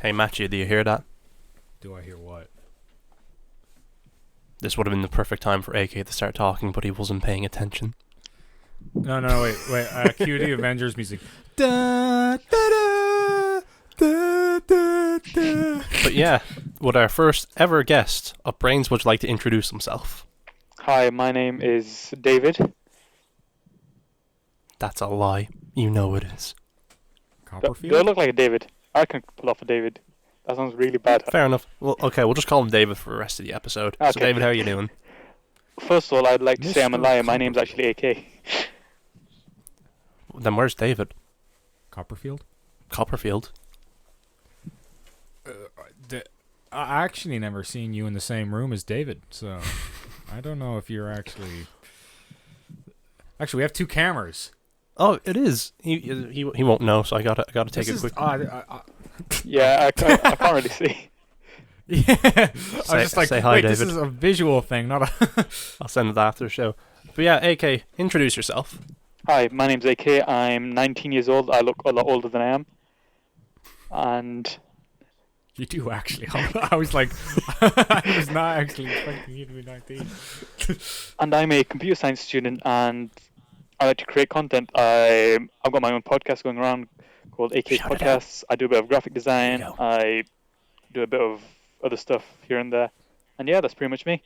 Hey Matthew, do you hear that? Do I hear what? This would have been the perfect time for AK to start talking, but he wasn't paying attention. No, wait. Cue the Avengers music. Da, da, da, da, da, da. But yeah, with our first ever guest of Brains, would you like to introduce himself? Hi, my name is David. That's a lie. You know it is. Do I Copperfield? look like a David? I can pull off a David. That sounds really bad. Fair enough. Well, okay, we'll just call him David for the rest of the episode. So Okay. David, how are you doing? First of all, I'd like to say I'm a Mr. liar. My name's actually AK. Then where's David? Copperfield? Copperfield. I actually never seen you in the same room as David, so I don't know if you're actually... Actually, we have two cameras. Oh, it is. He won't know, so I gotta take This a is quick. Yeah, I can't really see. Yeah, I was just like, say hi, wait, this David. is a visual thing, not a... I'll send it after the show. But yeah, AK, introduce yourself. Hi, my name's AK. I'm 19 years old. I look a lot older than I am. And You do, actually. I was like, I was not actually expecting you to be 19. I'm a computer science student, and I like to create content. I've got my own podcast going around called AK's Shout it Podcasts. I do a bit of graphic design. There you go. I do a bit of other stuff here and there. And yeah, that's pretty much me.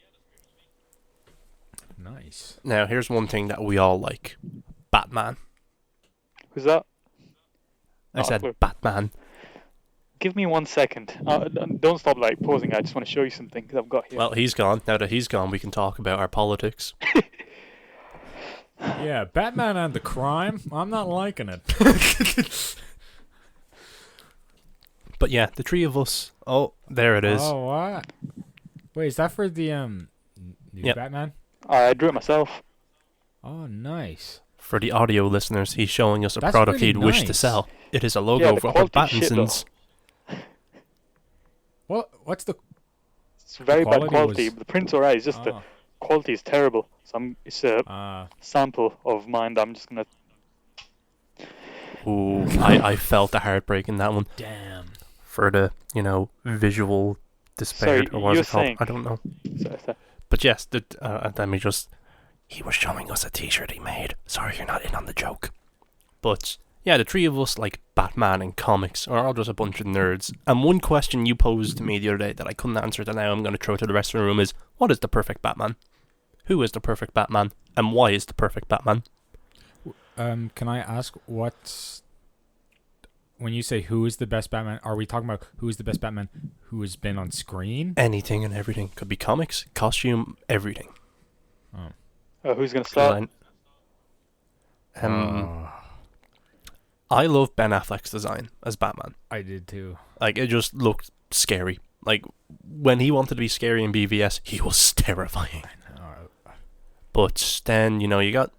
Nice. Now, here's one thing that we all like. Batman. Who's that? I Not a said clue. Batman. Give me 1 second. Don't stop posing. I just want to show you something that I've got here. Well, he's gone. Now that he's gone, we can talk about our politics. Yeah, Batman and the crime. I'm not liking it. But yeah, the three of us. Oh, there it is. Oh, what? Wait, is that for the new Yep. Batman? I drew it myself. Oh, nice. For the audio listeners, he's showing us a That's product really he'd wish to nice. sell. It is a logo Yeah, the for quality's shit, Battinsons. What's the... It's very bad quality quality. was- The print's alright. It's just the Oh, quality is terrible. So it's a sample of mine that I'm just gonna. Ooh, I felt the heartbreak in that one. damn. For the, visual despair. Sorry, Or what you're is it called? saying- I don't know. So, But yes, let me just... He was showing us a t-shirt he made. Sorry you're not in on the joke. But, yeah, the three of us like Batman and comics are all just a bunch of nerds. And one question you posed to me the other day that I couldn't answer that now I'm going to throw to the rest of the room is, what is the perfect Batman? Who is the perfect Batman? And why is the perfect Batman? Can I ask what's... When you say who is the best Batman, are we talking about who is the best Batman who has been on screen? Anything and everything. Could be comics, costume, everything. who's gonna start? I love Ben Affleck's design as Batman. I did too. Like, it just looked scary. Like, when he wanted to be scary in BVS, he was terrifying. But then, you got...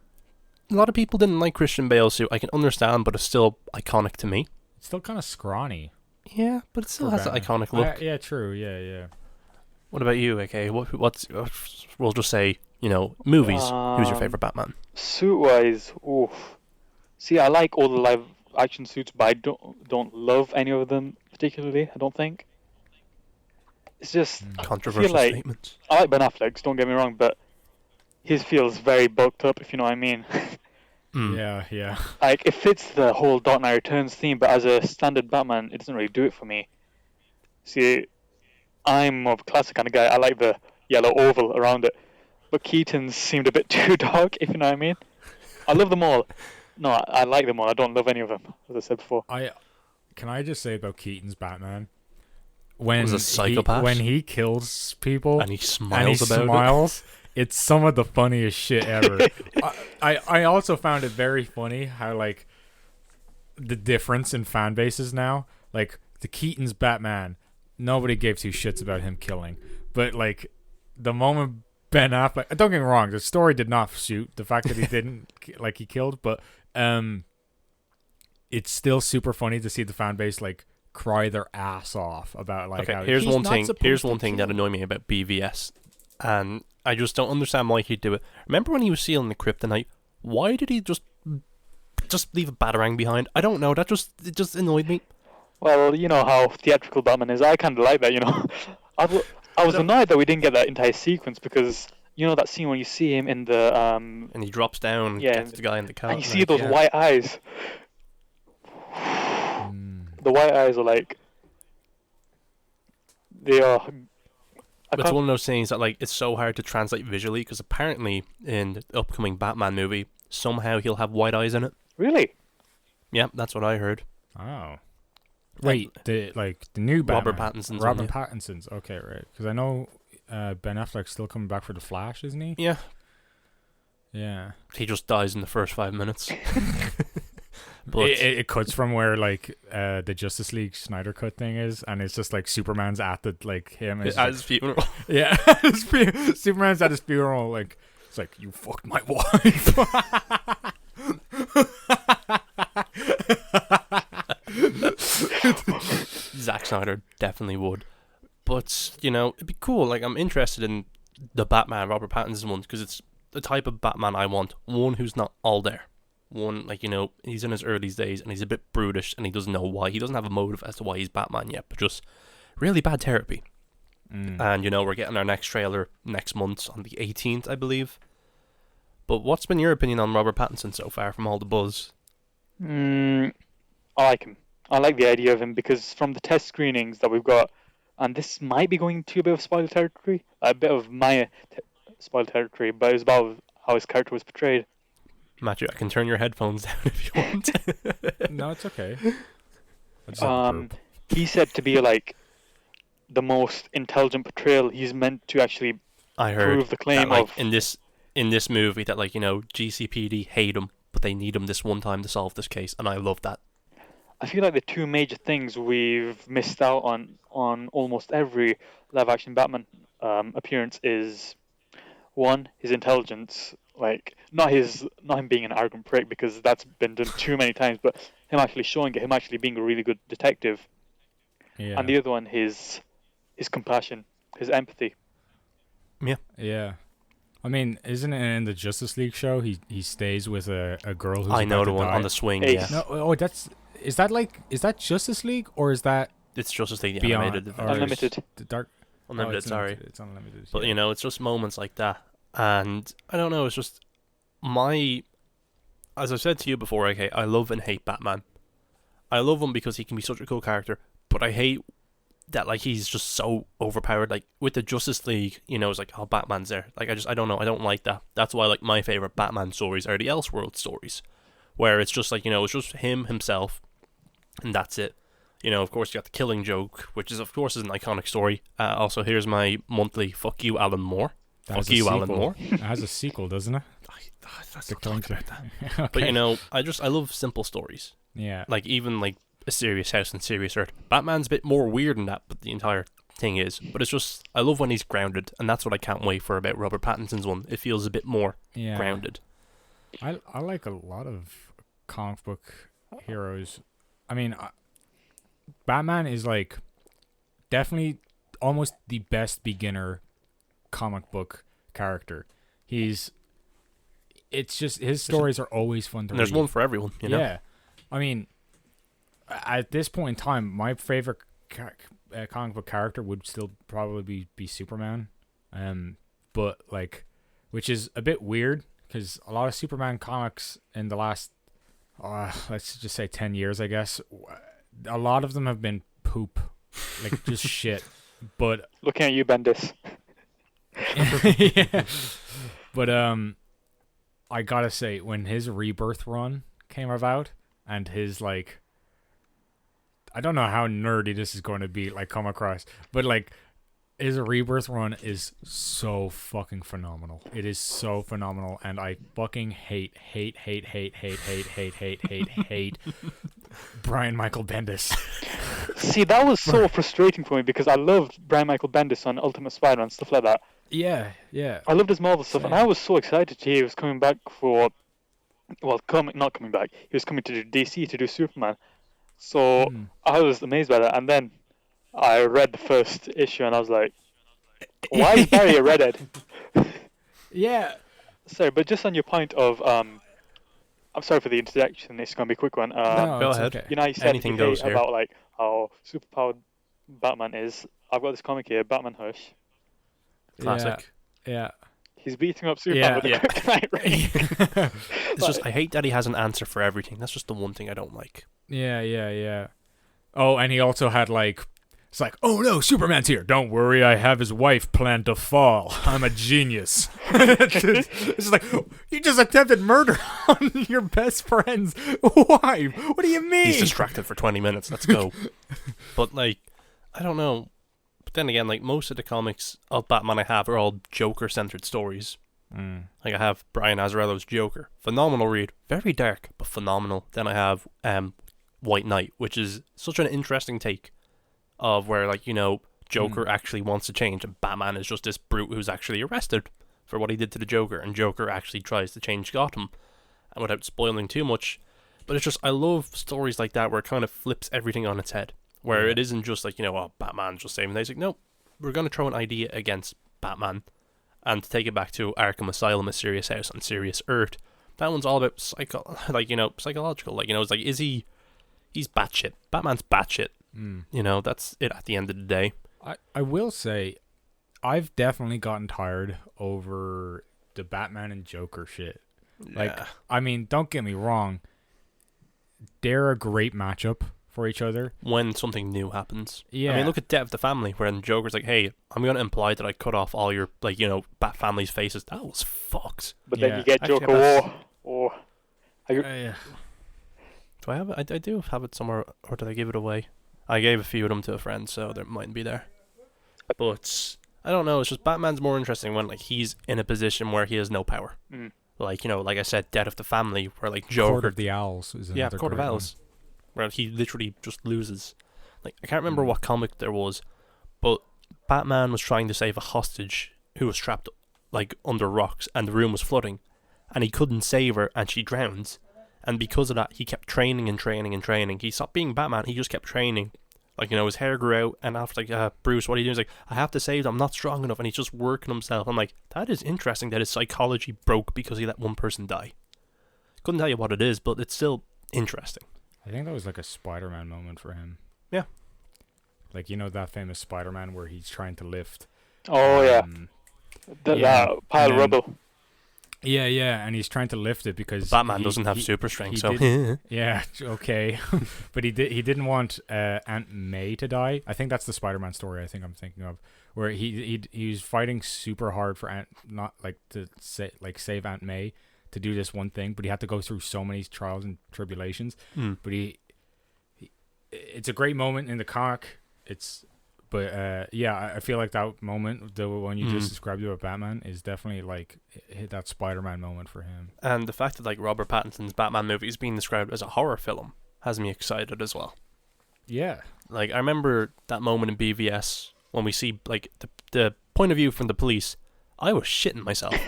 A lot of people didn't like Christian Bale's suit. I can understand, but it's still iconic to me. It's still kind of scrawny. Yeah, but it still for has an Batman. iconic look. Yeah, true. Yeah. What about you, AK? What's... We'll just say, movies. Who's your favourite Batman? Suit wise, oof. See, I like all the live action suits, but I don't love any of them particularly. I don't think. It's just Controversial like- statements. I like Ben Affleck's. Don't get me wrong, but his feels very bulked up. If you know what I mean. Mm. Yeah. Like, it fits the whole Dark Knight Returns theme, but as a standard Batman, it doesn't really do it for me. See, I'm more of a classic kind of guy. I like the yellow oval around it. But Keaton's seemed a bit too dark, if you know what I mean. I love them all. No, I like them all. I don't love any of them, as I said before. Can I just say about Keaton's Batman? When Was a psychopath? when he kills people And he smiles about it. smiles, it's some of the funniest shit ever. I also found it very funny how, like, the difference in fan bases now. Like, the Keaton's Batman, nobody gave two shits about him killing. But, like, the moment Ben Affleck... Don't get me wrong, the story did not suit the fact that he didn't, like, he killed, but it's still super funny to see the fan base, like, cry their ass off about, like, Okay, how here's he's one not thing. supposed Here's to one thing that kill. annoyed me about BVS, and I just don't understand why he'd do it. Remember when he was sealing the kryptonite? Why did he just leave a batarang behind? I don't know. It just annoyed me. Well, you know how theatrical Batman is. I kind of like that, you know. I was annoyed that we didn't get that entire sequence because you know that scene when you see him in the And he drops down, yeah, gets the guy in the car. and you see like, those yeah. white eyes. The white eyes are like they are. It's one of those things that like it's so hard to translate visually because apparently in the upcoming Batman movie somehow he'll have white eyes in it. Really? Yeah, that's what I heard. Oh. Wait, the new Batman. Robert Pattinson's Robert one, yeah. Pattinson's. Okay, right. Because I know Ben Affleck's still coming back for the Flash, isn't he? Yeah, Yeah. he just dies in the first 5 minutes. But It cuts from where like the Justice League Snyder cut thing is, and it's just like Superman's at the like him at his funeral. yeah, Superman's at his funeral. Like it's like you fucked my wife. Zack Snyder definitely would. But, you know, it'd be cool. Like, I'm interested in the Batman, Robert Pattinson one, because it's the type of Batman I want. One who's not all there. One, like, you know, he's in his early days and he's a bit brutish and he doesn't know why. He doesn't have a motive as to why he's Batman yet, but just really bad therapy. And, you know, we're getting our next trailer next month on the 18th, I believe. But what's been your opinion on Robert Pattinson so far from all the buzz? I like him. I like the idea of him because from the test screenings that we've got, and this might be going to a bit of spoiler territory, a bit of my spoiler territory, but it's about how his character was portrayed. Matthew, I can turn your headphones down if you want. No, it's okay. I just have to burp. He said to be like the most intelligent portrayal. He's meant to actually I heard prove the claim that, like, of in this movie that, like, you know, GCPD hate him, but they need him this one time to solve this case, and I love that. I feel like the two major things we've missed out on almost every live-action Batman appearance is one, his intelligence, like not him being an arrogant prick because that's been done too many times, but him actually showing it, him actually being a really good detective, Yeah. and the other one his compassion, his empathy. Yeah. I mean, isn't it in the Justice League show he stays with a girl who's I know about the to one die? on the swing, Ace. yeah. No, is that Justice League or is that It's Justice League the Beyond animated. or Unlimited. the Dark? Unlimited, it's sorry. It's unlimited. But, yeah. you know, it's just moments like that. And, I don't know, it's just as I've said to you before, okay, I love and hate Batman. I love him because he can be such a cool character, but I hate that, like, he's just so overpowered. Like, with the Justice League, you know, it's like, oh, Batman's there. Like, I don't know, I don't like that. That's why, like, my favourite Batman stories are the Elseworld stories, where it's just, like, you know, it's just himself, and that's it. You know, of course, you got the Killing Joke, which is, of course, is an iconic story. Also, here's my monthly fuck you, Alan Moore. That Fuck has a you, Alan sequel. Moore. It has a sequel, doesn't it? Let's The not talk Killing about that. Okay. But, you know, I love simple stories. Yeah. Like, even, like, A Serious House and Serious Earth. Batman's a bit more weird than that, but the entire thing is. But it's just, I love when he's grounded, and that's what I can't wait for about Robert Pattinson's one. It feels a bit more Yeah. grounded. I like a lot of comic book heroes. I mean, Batman is like definitely almost the best beginner comic book character. It's just his stories are always fun to And there's read. one for everyone, you know? Yeah, I mean, at this point in time, my favorite comic book character would still probably be Superman. But like, which is a bit weird because a lot of Superman comics in the last, let's just say 10 years, I guess, a lot of them have been poop, like just shit. But Looking at you, Bendis. yeah. But I gotta say, when his Rebirth run came about and his like, I don't know how nerdy this is going to be, like come across, but like his Rebirth run is so fucking phenomenal. It is so phenomenal, and I fucking hate Brian Michael Bendis. See, that was so frustrating for me because I loved Brian Michael Bendis on Ultimate Spider and stuff like that. Yeah. I loved his Marvel stuff, and Same. I was so excited to hear he was coming back for, well, not coming back. He was coming to do DC to do Superman. So I was amazed by that, and then I read the first issue, and I was like, "Why is Barry a redhead?" Yeah. Sorry, but just on your point of, I'm sorry for the interjection. It's gonna be a quick one. No, Go it's ahead. okay. You know, you said Anything you hate goes here. about like how superpowered Batman is. I've got this comic here, Batman Hush. Classic. Yeah. He's beating up Superman with a Yeah. kryptonite ring. It's just, I hate that he has an answer for everything. That's just the one thing I don't like. Yeah. Oh, and he also had like, it's like, oh no, Superman's here. Don't worry, I have his wife planned to fall. I'm a genius. It's like, you just attempted murder on your best friends. Why? What do you mean? He's distracted for 20 minutes. Let's go. But, like, I don't know. But then again, like, most of the comics of Batman I have are all Joker-centered stories. Like, I have Brian Azzarello's Joker. Phenomenal read. Very dark, but phenomenal. Then I have White Knight, which is such an interesting take of where, like, you know, Joker actually wants to change, and Batman is just this brute who's actually arrested for what he did to the Joker, and Joker actually tries to change Gotham, and without spoiling too much. But it's just, I love stories like that where it kind of flips everything on its head, where it isn't just like, you know, oh, Batman's just saving the day. It's like, no, we're going to throw an idea against Batman, and to take it back to Arkham Asylum, a serious house on serious Earth. That one's all about psychological, like, you know, it's like, he's batshit. Batman's batshit. You know, that's it at the end of the day. I will say, I've definitely gotten tired over the Batman and Joker shit. Like, Yeah. I mean, don't get me wrong. They're a great matchup for each other. When something new happens. Yeah. I mean, look at Death of the Family, where Joker's like, hey, I'm going to imply that I cut off all your, like, you know, Bat family's faces. That was fucked. But then you Yeah. get Joker Actually, War. Yeah. Do I have it? I do have it somewhere, or did I give it away? I gave a few of them to a friend, so there mightn't be there. But I don't know. It's just Batman's more interesting when, like, he's in a position where he has no power. Like, you know, like I said, Death of the Family, where, like, Joker. Court of the Owls is another Court of great Owls, where he literally just loses. Like, I can't remember what comic there was, but Batman was trying to save a hostage who was trapped, like, under rocks, and the room was flooding, and he couldn't save her, and she drowns. And because of that, he kept training and training and training. He stopped being Batman. He just kept training. Like, you know, his hair grew out, and after, like, Bruce, what are you doing? He's like, I have to save them. I'm not strong enough. And he's just working himself. I'm like, that is interesting that his psychology broke because he let one person die. Couldn't tell you what it is, but it's still interesting. I think that was like a Spider-Man moment for him. Yeah. Like, you know that famous Spider-Man where he's trying to lift. Oh, yeah. That pile of rubble. Yeah, and he's trying to lift it because Batman doesn't have super strength, so yeah, okay. But he didn't want Aunt May to die. I think that's the Spider-Man story I think I'm thinking of, where he was fighting super hard for save Aunt May to do this one thing, but he had to go through so many trials and tribulations. But it's a great moment in the comic. I feel like that moment, the one you just described about Batman, is definitely like hit that Spider-Man moment for him. And the fact that, like, Robert Pattinson's Batman movie is being described as a horror film has me excited as well. Yeah. Like, I remember that moment in BVS when we see, like, the point of view from the police. I was shitting myself.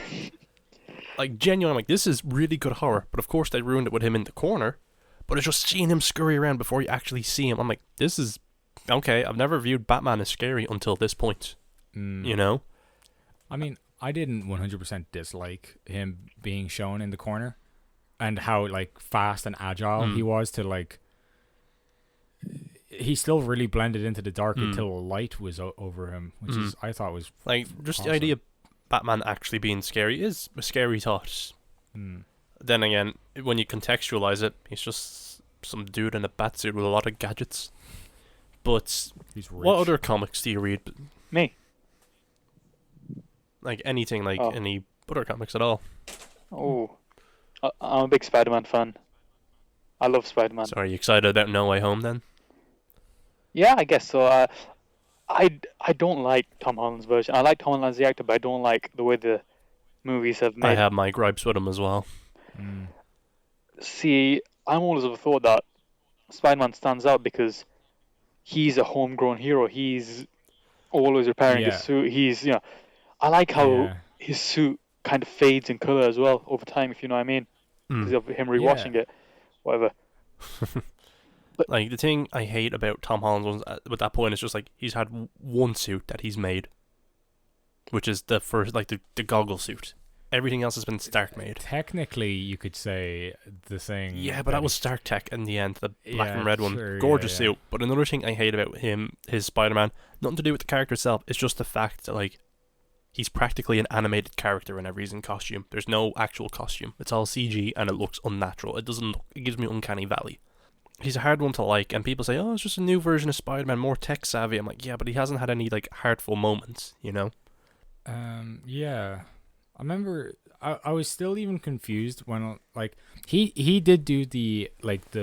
Like, genuinely, like, this is really good horror. But of course they ruined it with him in the corner. But it's just seeing him scurry around before you actually see him. I'm like, this is... okay, I've never viewed Batman as scary until this point. You know? I mean, I didn't 100% dislike him being shown in the corner and how, like, fast and agile he was to, like... He still really blended into the dark until light was over him, which is, I thought was like, just awesome. the idea of Batman actually being scary is a scary thought. Then again, when you contextualize it, he's just some dude in a batsuit with a lot of gadgets. But He's rich. what other comics do you read? Me. Like, anything, like, any other comics at all? Oh. I'm a big Spider-Man fan. I love Spider-Man. So are you excited about No Way Home then? Yeah, I guess so. I don't like Tom Holland's version. I like Tom Holland as the actor, but I don't like the way the movies have made. I have my gripes with him as well. See, I'm always of the thought that Spider-Man stands out because he's a homegrown hero. He's always repairing his suit. He's, you know, I like how his suit kind of fades in color as well over time, if you know what I mean. Because of him rewashing it, whatever. But, like, the thing I hate about Tom Holland's ones at that point is just, like, he's had one suit that he's made, which is the first, like, the goggle suit. Everything else has been Stark made. Technically, you could say the thing. Yeah, but that was Stark tech in the end, the black Yeah, and red one. sure, Gorgeous yeah. suit. But another thing I hate about his Spider-Man, nothing to do with the character itself, it's just the fact that, like, he's practically an animated character whenever he's in costume. There's no actual costume. It's all CG and it looks unnatural. It gives me uncanny valley. He's a hard one to like, and people say, oh, it's just a new version of Spider-Man, more tech savvy. I'm like, yeah, but he hasn't had any, like, heartful moments, you know? Yeah. I remember I was still even confused when, like, he did do the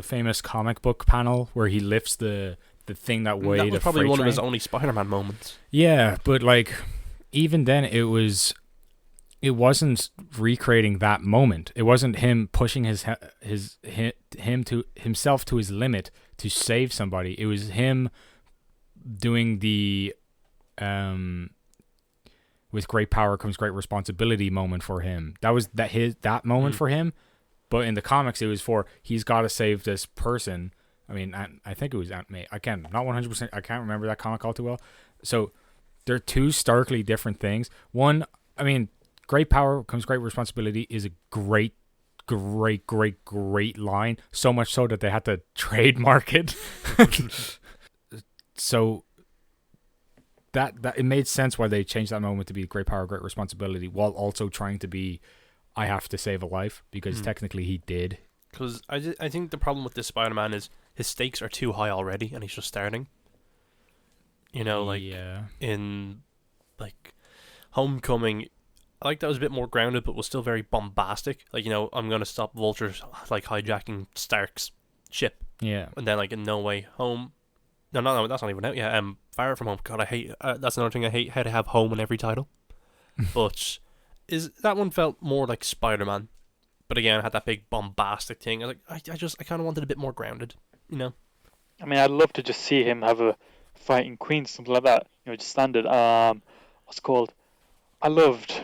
famous comic book panel where he lifts the thing that weighed That was a probably freight one of his train. only Spider-Man moments. Yeah, but, like, even then it wasn't recreating that moment. It wasn't him pushing himself to his limit to save somebody. It was him doing the with great power comes great responsibility moment for him. That was that moment for him. But in the comics, it was for he's got to save this person. I mean, I think it was Aunt May. I can't, not 100%. I can't remember that comic all too well. So they're two starkly different things. One, I mean, great power comes great responsibility is a great line. So much so that they had to trademark it. So that it made sense why they changed that moment to be great power, great responsibility, while also trying to be, I have to save a life, because technically he did. Because I think the problem with this Spider-Man is his stakes are too high already, and he's just starting. You know, like in like Homecoming, I like that was a bit more grounded, but was still very bombastic. Like, you know, I'm gonna stop vultures like hijacking Stark's ship, Yeah. and then like in No Way Home. No, that's not even out yet. Far From Home. God, I hate. That's another thing I hate. How to have home in every title. But that one felt more like Spider-Man, but again had that big bombastic thing. I was like, I kind of wanted a bit more grounded, you know. I mean, I'd love to just see him have a fight in Queens, something like that. You know, just standard. What's it called? I loved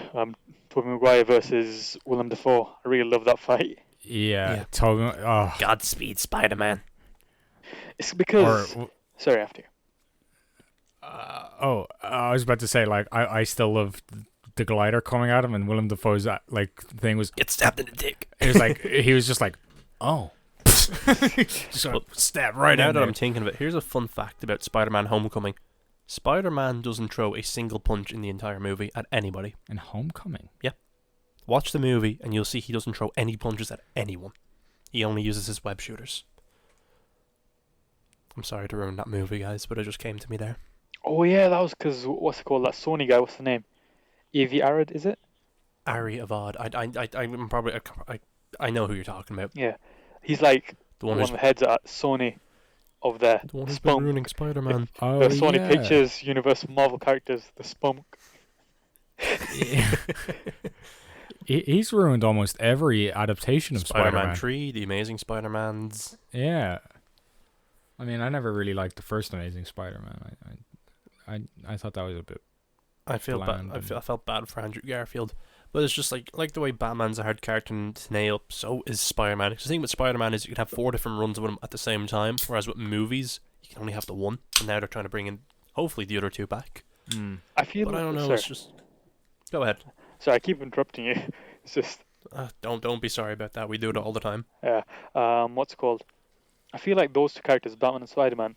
Tobey Maguire versus Willem Dafoe. I really loved that fight. Yeah. Totally. Oh. Godspeed, Spider-Man. It's because. Sorry, after you. I was about to say, like, I still love the glider coming at him, and Willem Dafoe's like thing was Get stabbed in the dick. it was like he was just like, oh, just stab right now in that there. I'm thinking of it, here's a fun fact about Spider-Man: Homecoming. Spider-Man doesn't throw a single punch in the entire movie at anybody. In Homecoming. Watch the movie and you'll see he doesn't throw any punches at anyone. He only uses his web shooters. I'm sorry to ruin that movie, guys, but it just came to me there. Oh yeah, that was because what's it called? That Sony guy. What's the name? Avi Arad, is it? Ari Avad. I'm probably. I know who you're talking about. Yeah, he's like The one one of who's the heads at Sony of the the one who's been Spunk, ruining Spider-Man. Oh, the Sony yeah. Pictures Universal Marvel characters, the Spunk. Yeah. He's ruined almost every adaptation of Spider-Man Spider-Man. 3, The Amazing Spider-Mans. Yeah. I mean, I never really liked the first Amazing Spider-Man. I thought that was a bit. I feel bad. Bland I felt bad for Andrew Garfield, but it's just like the way Batman's a hard character to nail. So is Spider-Man. Because the thing with Spider-Man is you can have 4 different runs of him at the same time, whereas with movies you can only have the one. And now they're trying to bring in hopefully the other 2 back. I feel. But I don't know. Sorry, It's just go ahead. sorry, I keep interrupting you. It's just Don't be sorry about that. We do it all the time. what's it called? I feel like those 2 characters, Batman and Spider-Man,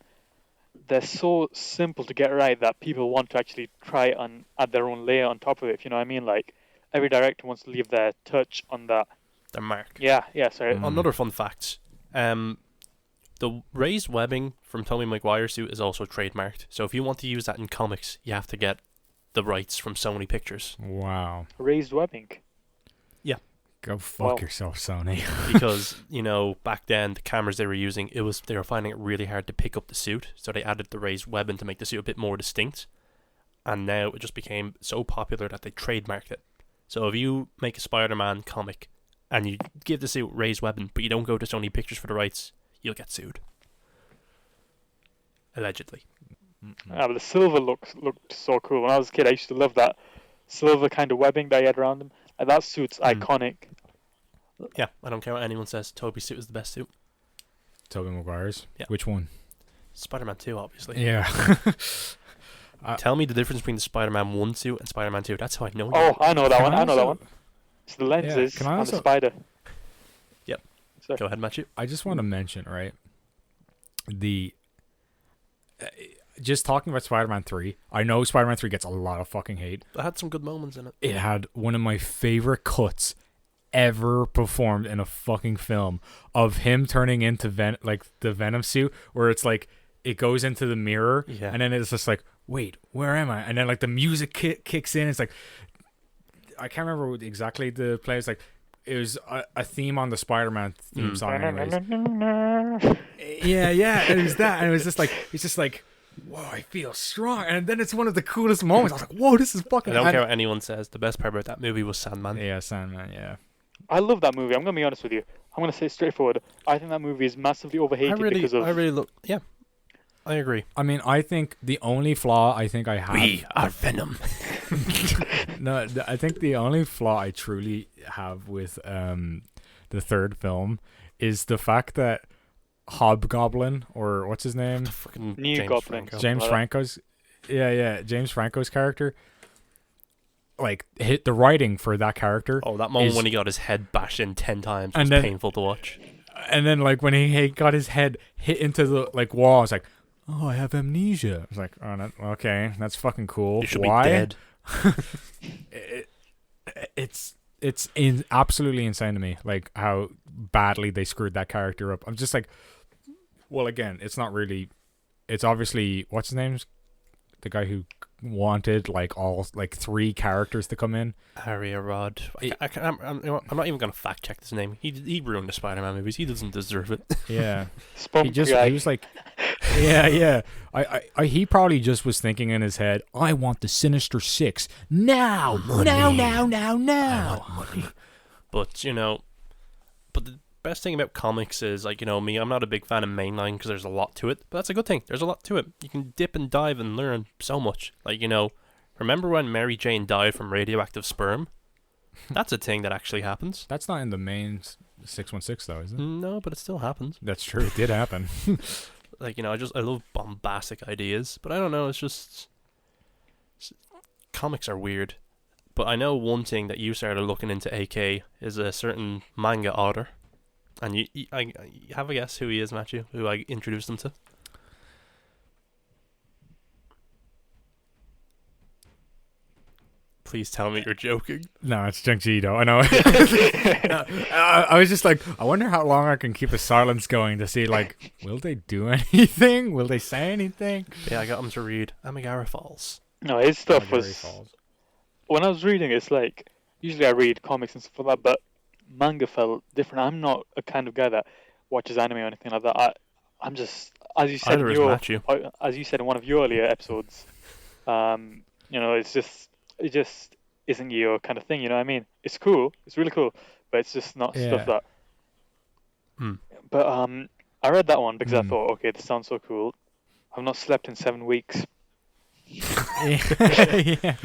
they're so simple to get right that people want to actually try and add their own layer on top of it. If you know what I mean, like every director wants to leave their touch on that. The mark. Yeah. Sorry. Another fun fact. The raised webbing from Tobey Maguire's suit is also trademarked. So if you want to use that in comics, you have to get the rights from Sony Pictures. Wow. Raised webbing. Go fuck Wow. yourself, Sony. Because, you know, back then the cameras they were using, they were finding it really hard to pick up the suit, so they added the raised webbing to make the suit a bit more distinct. And now it just became so popular that they trademarked it. So if you make a Spider-Man comic and you give the suit raised webbing, but you don't go to Sony Pictures for the rights, you'll get sued. Allegedly. But the silver looked so cool. When I was a kid, I used to love that silver kind of webbing that he had around him. And that suit's iconic. Yeah, I don't care what anyone says. Toby's suit is the best suit. Tobey Maguire's? Yeah. Which one? Spider-Man 2, obviously. Yeah. Tell me the difference between the Spider-Man 1 suit and Spider-Man 2. That's how I know. Oh, I know that one. I know that one. It's the lenses can I and the also- spider. Yep. Sorry. Go ahead, Matthew. I just want to mention, right? The just talking about Spider-Man 3. I know Spider-Man 3 gets a lot of fucking hate. I had some good moments in it. It had one of my favorite cuts ever performed in a fucking film of him turning into the Venom suit, where it's like it goes into the mirror, Yeah. and then it's just like, wait, where am I? And then like the music kicks in. It's like, I can't remember what exactly the play is like. It was a theme on the Spider-Man theme song, anyways. Yeah, it was that, and it was just like, it's just like, whoa, I feel strong, and then it's one of the coolest moments. I was like, whoa, this is fucking. I don't care what anyone says. The best part about that movie was Sandman. Yeah, Sandman. Yeah. I love that movie. I'm gonna be honest with you. I'm gonna say it straightforward. I think that movie is massively overhated because of. I really look. Yeah, I agree. I mean, I think the only flaw I think I have. We are Venom. No, I think the only flaw I truly have with the third film is the fact that Hobgoblin, or what's his name, Fucking New James Goblin. Franco. James Franco's, James Franco's character, like hit the writing for that character. Oh, that moment is- when he got his head bashed in 10 times was And then- painful to watch. And then like when he got his head hit into the like wall, I was like, oh, I have amnesia. I was like, oh, okay, that's fucking cool. You should Why? be dead. It's absolutely insane to me, like how badly they screwed that character up. I'm just like, well, again, it's not really. It's obviously what's his name's the guy who wanted like all like 3 characters to come in. Harry Rod. I'm not even going to fact check his name. He ruined the Spider-Man movies. He doesn't deserve it. Yeah, Spunk he guy. was like, yeah. He probably just was thinking in his head, I want the Sinister Six now, now. But, but the best thing about comics is, like, me, I'm not a big fan of mainline because there's a lot to it. But that's a good thing. There's a lot to it. You can dip and dive and learn so much. Like, remember when Mary Jane died from radioactive sperm? That's a thing that actually happens. That's not in the main 616 though, is it? No, but it still happens. That's true. It did happen. Like, I love bombastic ideas. But I don't know, it's just... Comics are weird. But I know one thing that you started looking into, AK, is a certain manga author. And you have a guess who he is, Matthew? Who I introduced him to? Please tell me you're joking. No, it's Junji Ito. I know. No, I was just like, I wonder how long I can keep the silence going to see, like, will they do anything? Will they say anything? Yeah, I got him to read Amigara Falls. No, his stuff Calgary was. Falls. When I was reading, it's like usually I read comics and stuff like that, but manga felt different. I'm not a kind of guy that watches anime or anything like that. I'm just, as you said, Either is Matthew. as you said in one of your earlier episodes, it just isn't your kind of thing. You know what I mean? It's cool. It's really cool, but it's just not stuff that. Hmm. But I read that one because I Hmm. thought, okay, this sounds so cool. I've not slept in 7 weeks. Yeah.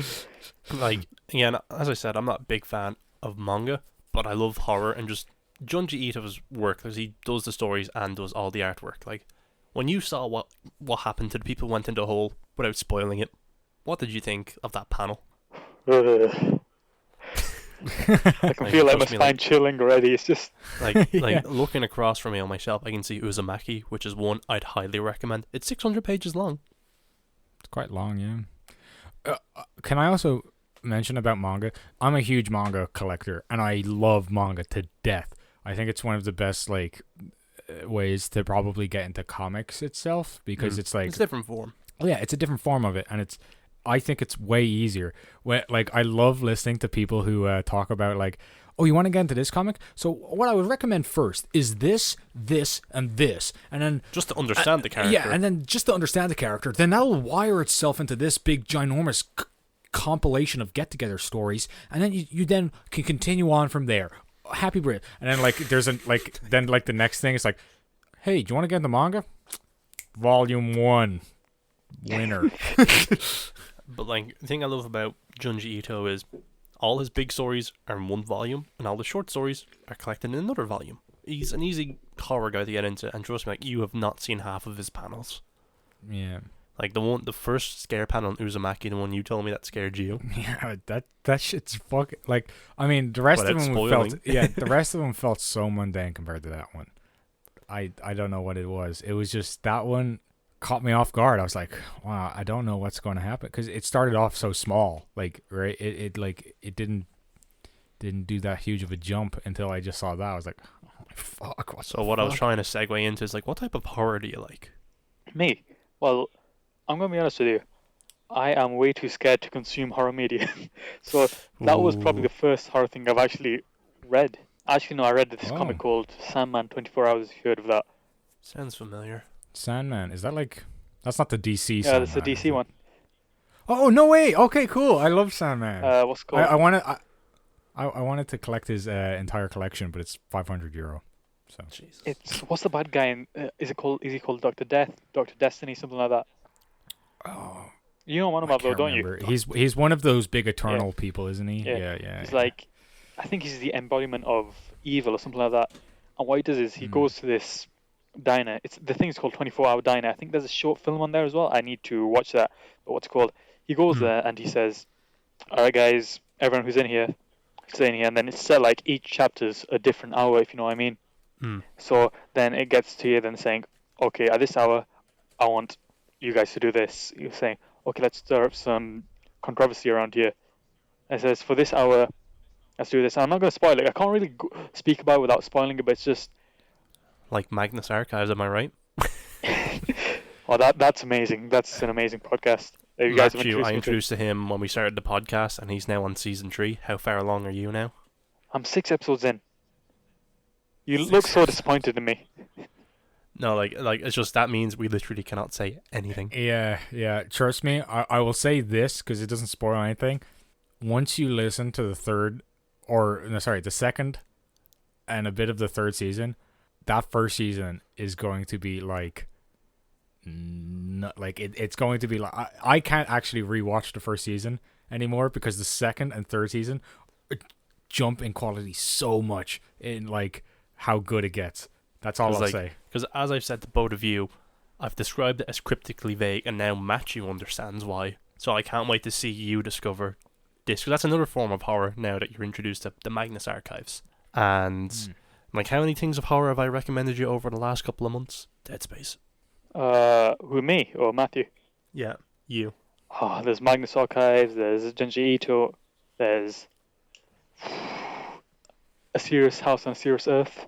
Like, again, as I said, I'm not a big fan of manga, but I love horror and just Junji Ito's work, because he does the stories and does all the artwork. Like, when you saw what happened to the people who went into the hole, without spoiling it, what did you think of that panel? I can feel like my trust me, spine chilling already. It's just Like, Yeah. looking across from me on my shelf, I can see Uzumaki, which is one I'd highly recommend. It's 600 pages long. It's quite long, yeah. Can I also mention about manga? I'm a huge manga collector, and I love manga to death. I think it's one of the best ways to probably get into comics itself, because it's like It's a different form. yeah, it's a different form of it, and I think it's way easier. I love listening to people who talk about like, oh, you want to get into this comic? So what I would recommend first is this, and this, and then Just to understand the character. yeah, and then just to understand the character, then that'll wire itself into this big, ginormous compilation of get-together stories, and then you then can continue on from there. Happy Brit, and then there's the next thing is like, hey, do you want to get into manga? Volume 1, winner. But the thing I love about Junji Ito is all his big stories are in one volume, and all the short stories are collected in another volume. He's an easy horror guy to get into, and trust me, you have not seen half of his panels. Yeah. Like the first scare panel in Uzumaki, the one you told me that scared you. Yeah, that shit's fucking like. I mean, the rest of Without them spoiling. felt. Yeah, the rest of them felt so mundane compared to that one. I don't know what it was. It was just that one caught me off guard. I was like, wow, I don't know what's going to happen because it started off so small. Like, right, it didn't do that huge of a jump until I just saw that. I was like, oh my fuck. So what I was trying to segue into is like, what type of horror do you like? Me? Well, I'm gonna be honest with you. I am way too scared to consume horror media. So that was probably the first horror thing I've actually read. Actually, no, I read this comic called Sandman 24 Hours, if you heard of that. Sounds familiar. Sandman. Is that like... That's not the DC Yeah, Sandman. that's the DC one. Oh, no way. Okay, cool. I love Sandman. What's it called? I wanted to collect his entire collection, but it's €500. So Jesus. It's what's the bad guy in? Is he called Doctor Death, Doctor Destiny, something like that? Oh, You know what I'm I about though, can't don't remember. you? He's one of those big eternal people, isn't he? Yeah. Yeah. He's like, I think he's the embodiment of evil or something like that. And what he does is he goes to this diner. The thing's called 24-hour diner. I think there's a short film on there as well. I need to watch that. But what's it called? He goes there and he says, "All right, guys, everyone who's in here, stay in here." And then it's set like each chapter's a different hour, if you know what I mean. So then it gets to you then saying, "Okay, at this hour, I want you guys to do this." You're saying, "Okay, let's stir up some controversy around here." And it says, "For this hour, let's do this." And I'm not going to spoil it. I can't really speak about it without spoiling it, but it's just... Like Magnus Archives, am I right? Oh, that's amazing. That's an amazing podcast. You guys have Matthew, I me to. introduced to him when we started the podcast, and he's now on season 3. How far along are you now? I'm 6 episodes in. You look so disappointed in me. No, like it's just that means we literally cannot say anything. Yeah. Trust me, I will say this because it doesn't spoil anything. Once you listen to the second and a bit of the third season, that first season is going to be like... it's going to be like... I can't actually rewatch the first season anymore because the second and third season jump in quality so much in like how good it gets. That's all I'll say. Because as I've said to both of you, I've described it as cryptically vague, and now Matthew understands why. So I can't wait to see you discover this, because that's another form of horror now that you're introduced to the Magnus Archives. And like, how many things of horror have I recommended you over the last couple of months? Dead Space. Who, me or Matthew? Yeah, you. Oh, there's Magnus Archives, there's Junji Ito, there's A Serious House on a Serious Earth.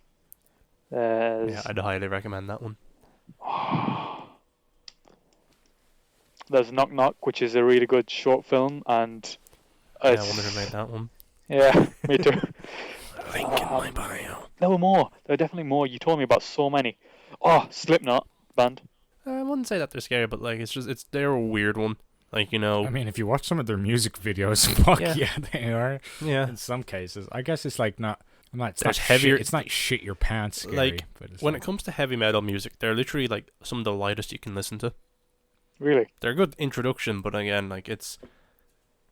Yeah, I'd highly recommend that one. There's Knock Knock, which is a really good short film, and I wonder who made that one. Yeah, me too. Link in my bio. There were more. There were definitely more. You told me about so many. Oh, Slipknot band. I wouldn't say that they're scary, but like they're a weird one. Like, you know. I mean, if you watch some of their music videos, fuck yeah they are. Yeah. In some cases, I guess it's like not. It's There's not heavier. It's not shit your pants scary. Like, but it's when like, it comes to heavy metal music, they're literally like some of the lightest you can listen to. Really? They're a good introduction, but again, like it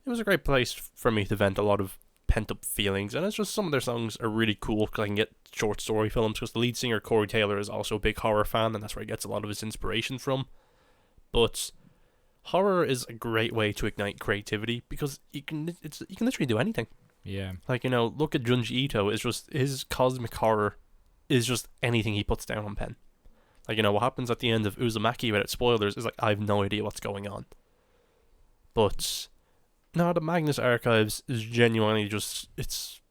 was a great place for me to vent a lot of pent up feelings, and it's just some of their songs are really cool because I can get short story films, because the lead singer Corey Taylor is also a big horror fan, and that's where he gets a lot of his inspiration from. But horror is a great way to ignite creativity because you can literally do anything. yeah. Like, you know, look at Junji Ito. It's just his cosmic horror is just anything he puts down on pen. Like, you know, what happens at the end of Uzumaki without spoilers is like, I have no idea what's going on. But no, the Magnus Archives is genuinely just, it's,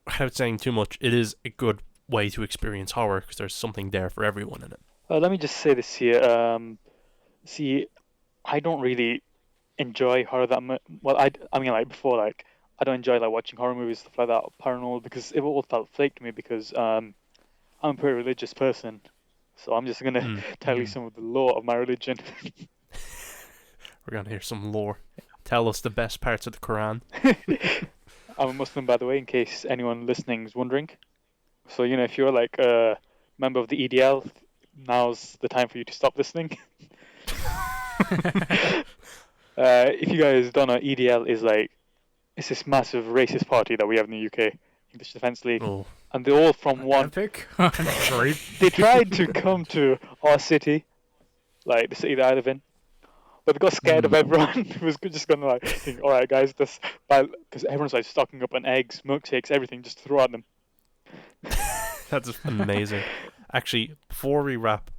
without saying too much, it is a good way to experience horror because there's something there for everyone in it. Let me just say this here. See, I don't really enjoy horror that much. Well, I mean, like before, like I don't enjoy like watching horror movies, stuff like that, or paranormal, because it all felt fake to me. Because I'm a pretty religious person, so I'm just gonna tell you some of the lore of my religion. We're gonna hear some lore. Tell us the best parts of the Quran. I'm a Muslim, by the way, in case anyone listening is wondering. So, you know, if you're like a member of the EDL, now's the time for you to stop listening. If you guys don't know, EDL is like, it's this massive racist party that we have in the UK, English Defence League. Oh. And they're all from one... Epic. Sorry. They tried to come to our city, like the city that I live in, but they got scared of everyone. It was just gonna like think, all right, guys, this because everyone's like stocking up on eggs, milkshakes, everything, just throw at them. That's amazing. Actually, before we wrap,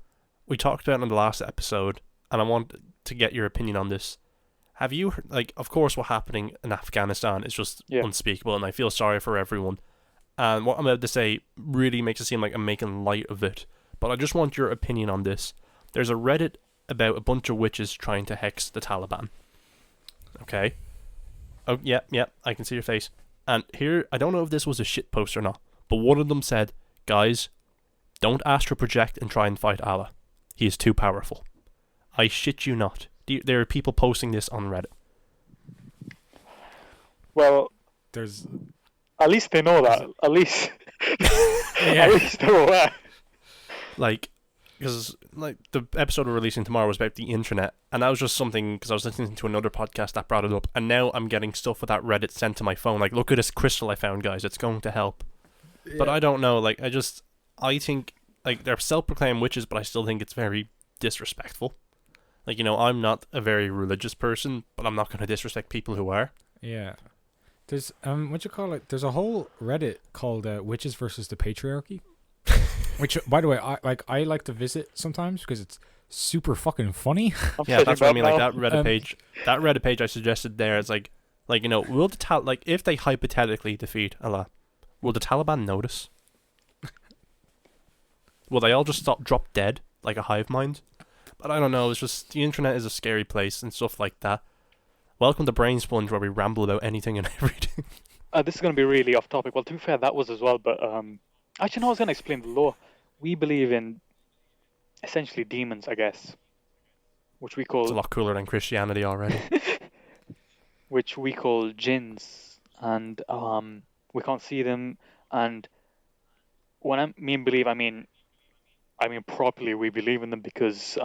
we talked about it in the last episode, and I want to get your opinion on this. Have you heard, like, of course, what happening in Afghanistan is just unspeakable, and I feel sorry for everyone. And what I'm about to say really makes it seem like I'm making light of it. But I just want your opinion on this. There's a Reddit about a bunch of witches trying to hex the Taliban. Okay? Oh, yeah, I can see your face. And here, I don't know if this was a shit post or not, but one of them said, guys, don't astral project and try and fight Allah. He is too powerful. I shit you not. There are people posting this on Reddit. Well, There's at least they know that. At least, yeah. at least they're aware. Like, because like the episode we're releasing tomorrow was about the internet, and that was just something because I was listening to another podcast that brought it up, and now I'm getting stuff with that Reddit sent to my phone. Like, look at this crystal I found, guys. It's going to help. Yeah. But I don't know. Like, I think like they're self-proclaimed witches, but I still think it's very disrespectful. Like, you know, I'm not a very religious person, but I'm not going to disrespect people who are. Yeah. There's what you call it? There's a whole Reddit called Witches versus the Patriarchy, which, by the way, I like to visit sometimes because it's super fucking funny. Yeah, that's what I mean. Like that Reddit page, I suggested there is like you know, will the like if they hypothetically defeat Allah, will the Taliban notice? Will they all just drop dead like a hive mind? But I don't know. It's just the internet is a scary place and stuff like that. Welcome to Brainsponge, where we ramble about anything and everything. This is going to be really off topic. Well, to be fair, that was as well. But actually, no, I was going to explain the law. We believe in essentially demons, I guess, which we call. It's a lot cooler than Christianity already. Which we call Djinns, and we can't see them. And when I mean believe, I mean properly. We believe in them because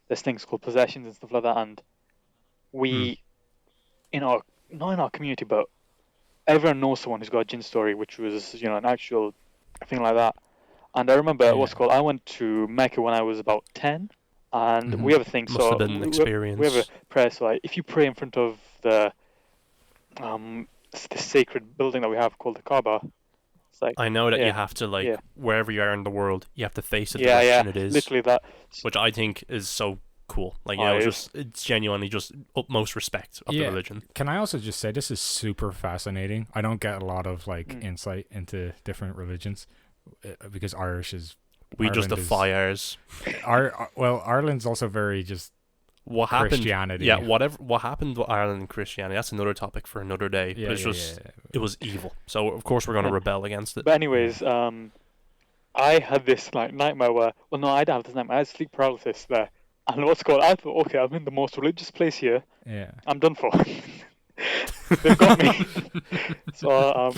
there's things called possessions and stuff like that, and we. Not in our community, but everyone knows someone who's got a Djinn story, which was, you know, an actual thing like that. And I remember I went to Mecca when I was about 10, and we have a thing. Must have been an experience. We have a prayer. So like, if you pray in front of the sacred building that we have called the Kaaba, it's like, I know that you have to wherever you are in the world, you have to face it the direction it is. Literally that. Which I think is so cool. Like, you know, it's genuinely just utmost respect of the religion. Can I also just say this is super fascinating? I don't get a lot of insight into different religions because Ireland just defy ours. Ireland's also very just what happened. Christianity. Yeah, what happened with Ireland and Christianity, that's another topic for another day. But it's it was evil. So of course we're going to rebel against it. But anyways, I had this nightmare where I didn't have this nightmare. I had sleep paralysis there. And I thought, okay, I'm in the most religious place here. Yeah. I'm done for. They've got me. So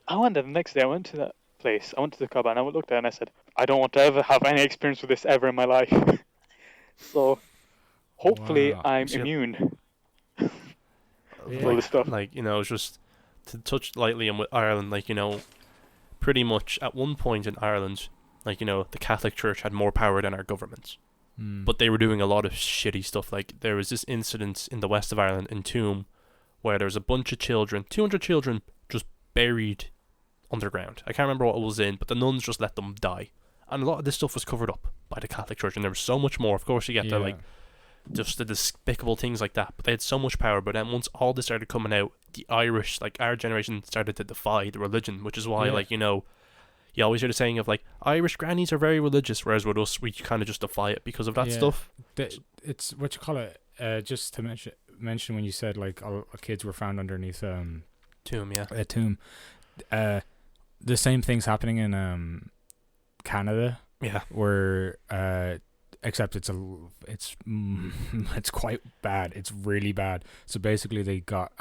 I went there the next day. I went to that place. I went to the Kaaba and I looked there and I said, I don't want to ever have any experience with this ever in my life. So hopefully I'm immune for all this stuff. Like, you know, it's just to touch lightly on with Ireland, like, you know, pretty much at one point in Ireland, like, you know, the Catholic Church had more power than our governments. But they were doing a lot of shitty stuff. Like, there was this incident in the west of Ireland, in Tuam, where there was a bunch of children, 200 children, just buried underground. I can't remember what it was in, but the nuns just let them die. And a lot of this stuff was covered up by the Catholic Church, and there was so much more. Of course, you get just the despicable things like that. But they had so much power. But then once all this started coming out, the Irish, like, our generation started to defy the religion, which is why, like, you know, you always hear the saying of, like, Irish grannies are very religious, whereas with us, we kind of just defy it because of that stuff. It's what you call it, just to mention when you said, like, all kids were found underneath tomb, a tomb. The same thing's happening in Canada. Yeah. Where, except it's quite bad. It's really bad. So basically they got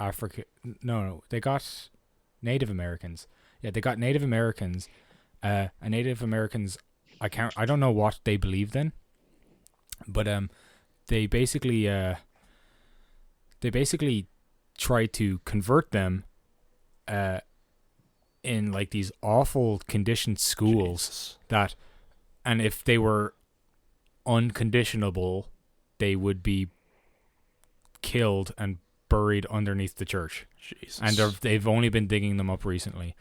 they got Native Americans. Yeah, they got Native Americans. And Native Americans, I don't know what they believed in, but they basically tried to convert them in like these awful conditioned schools and if they were unconditionable, they would be killed and buried underneath the church. Jesus. And they've only been digging them up recently.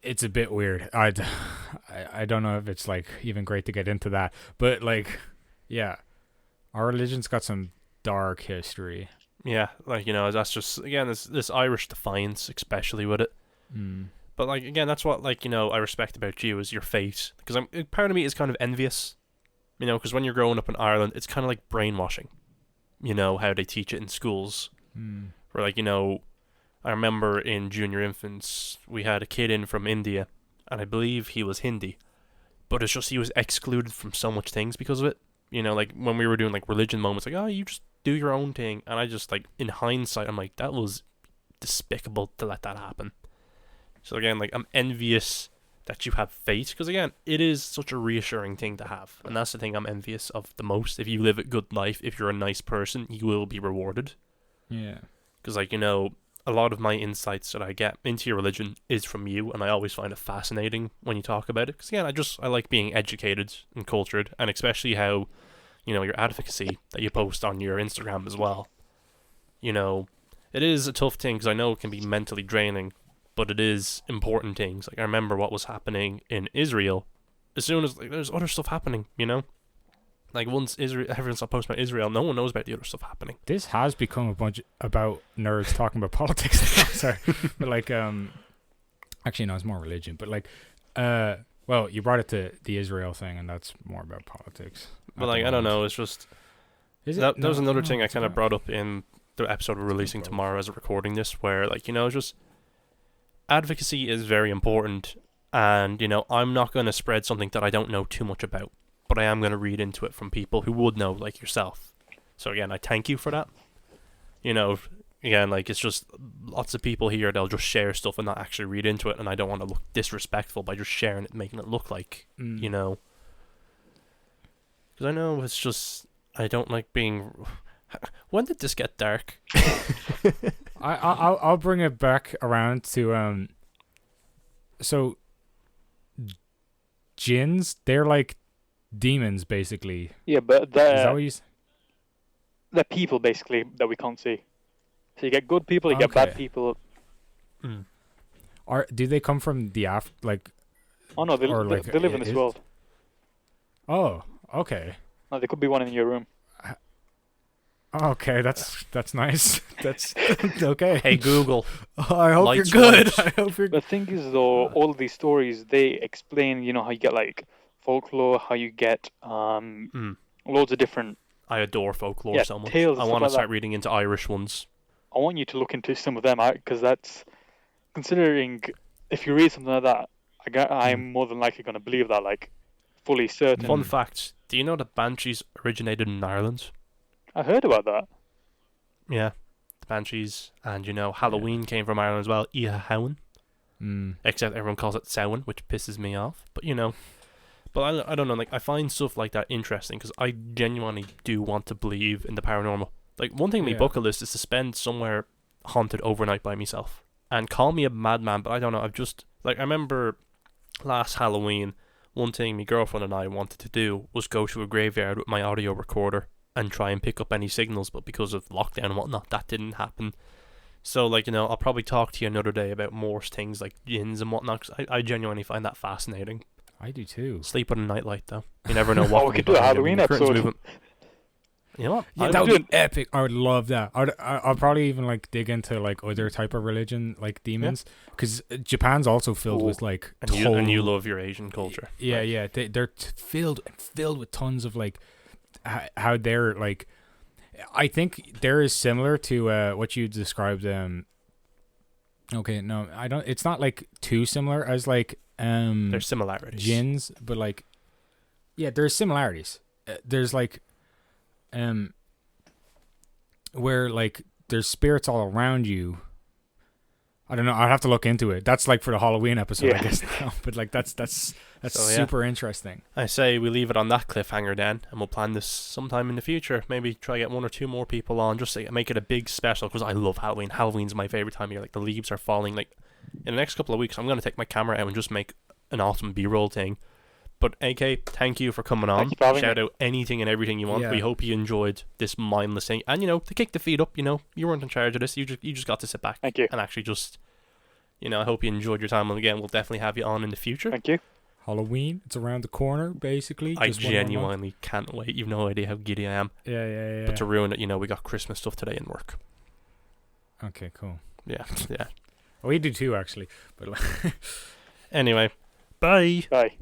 It's a bit weird. I don't know if it's like even great to get into that, but like, yeah, our religion's got some dark history. Yeah, like, that's just, again, this Irish defiance, especially with it. But like, again, that's what, like, I respect about you is your faith, because part of me is kind of envious, because when you're growing up in Ireland, it's kind of like brainwashing, how they teach it in schools. Where, like, I remember in junior infants, we had a kid in from India, and I believe he was Hindi, but it's just he was excluded from so much things because of it. Like, when we were doing, like, religion moments, like, oh, you just do your own thing, and I just, like, in hindsight, I'm like, that was despicable to let that happen. So, again, like, I'm envious that you have faith, because, again, it is such a reassuring thing to have, and that's the thing I'm envious of the most. If you live a good life, if you're a nice person, you will be rewarded. Yeah. Because, like, a lot of my insights that I get into your religion is from you, and I always find it fascinating when you talk about it. Because, again, I like being educated and cultured, and especially how, your advocacy that you post on your Instagram as well. It is a tough thing, because I know it can be mentally draining, but it is important things. Like, I remember what was happening in Israel. As soon as, like, there's other stuff happening, Like, once everyone stopped posting about Israel, no one knows about the other stuff happening. This has become a bunch about nerds talking about politics now. Sorry. But, like, actually, no, it's more religion. But, like, well, you brought it to the Israel thing, and that's more about politics. But, like, I don't know, it's just... That was another thing I kind of brought up in the episode we're releasing tomorrow as a recording this, where, like, just... Advocacy is very important, and, I'm not going to spread something that I don't know too much about. But I am going to read into it from people who would know, like yourself. So again, I thank you for that. Again, like, it's just lots of people here, they'll just share stuff and not actually read into it, and I don't want to look disrespectful by just sharing it, making it look like, Because I know it's just, I don't like being... When did this get dark? I'll bring it back around to, so, Djinns, they're like demons, basically. Yeah, but Is that what you they're people, basically, that we can't see. So you get good people, you get bad people. Do they come from the like? Oh no, they live in this world. Oh, okay. No, there could be one in your room. Okay, that's nice. That's okay. Hey Google, I hope Lights, you're good. lights. I hope you're. The thing is, though, all of these stories, they explain, how you get, like, folklore, how you get loads of different... I adore folklore so much. Tales, I want to like start that. reading into Irish ones. I want you to look into some of them, because that's... Considering, if you read something like that, I'm more than likely going to believe that, like, fully certain. Fun fact, do you know that Banshees originated in Ireland? I heard about that. Yeah, the Banshees, and Halloween came from Ireland as well. Iahawen. Except everyone calls it Samhain, which pisses me off. But but I don't know. Like, I find stuff like that interesting because I genuinely do want to believe in the paranormal. Like, one thing on my bucket list is to spend somewhere haunted overnight by myself. And call me a madman, but I don't know. I've just, like, I remember last Halloween, one thing my girlfriend and I wanted to do was go to a graveyard with my audio recorder and try and pick up any signals, but because of lockdown and whatnot, that didn't happen. So, like, I'll probably talk to you another day about more things like Djinns and whatnot, 'cause I genuinely find that fascinating. I do too. Sleep with a nightlight, though. You never know what we could do a Halloween episode. You know what? Yeah, that would be epic. I would love that. I'll probably even, like, dig into, like, other type of religion, like demons, because Japan's also filled with, like, and you love your Asian culture. Yeah, right? yeah. They're filled with tons of, like, how they're, like, I think they're as similar to what you described. Okay, no, I don't. It's not, like, too similar as, like, there's similarities. Djinns, but, like, yeah, there's similarities. There's, like, where, like, there's spirits all around you. I don't know. I'll have to look into it. That's, like, for the Halloween episode, I guess. Now. But, like, that's super interesting. I say we leave it on that cliffhanger then, and we'll plan this sometime in the future. Maybe try to get one or two more people on, just to make it a big special, because I love Halloween. Halloween's my favorite time of year. Like, the leaves are falling. Like, in the next couple of weeks, I'm going to take my camera out and just make an awesome B-roll thing. But AK, thank you for coming on. Thank you for having Shout me. out anything and everything you want. Yeah. We hope you enjoyed this mindless thing. And, to kick the feet up, you weren't in charge of this. You just got to sit back. Thank you. And actually just, I hope you enjoyed your time. And again, we'll definitely have you on in the future. Thank you. Halloween, it's around the corner, basically. I just one more month. genuinely can't wait. You've no idea how giddy I am. Yeah. But to ruin it, we got Christmas stuff today in work. Okay, cool. Yeah. We do too, actually. But Anyway, bye. Bye.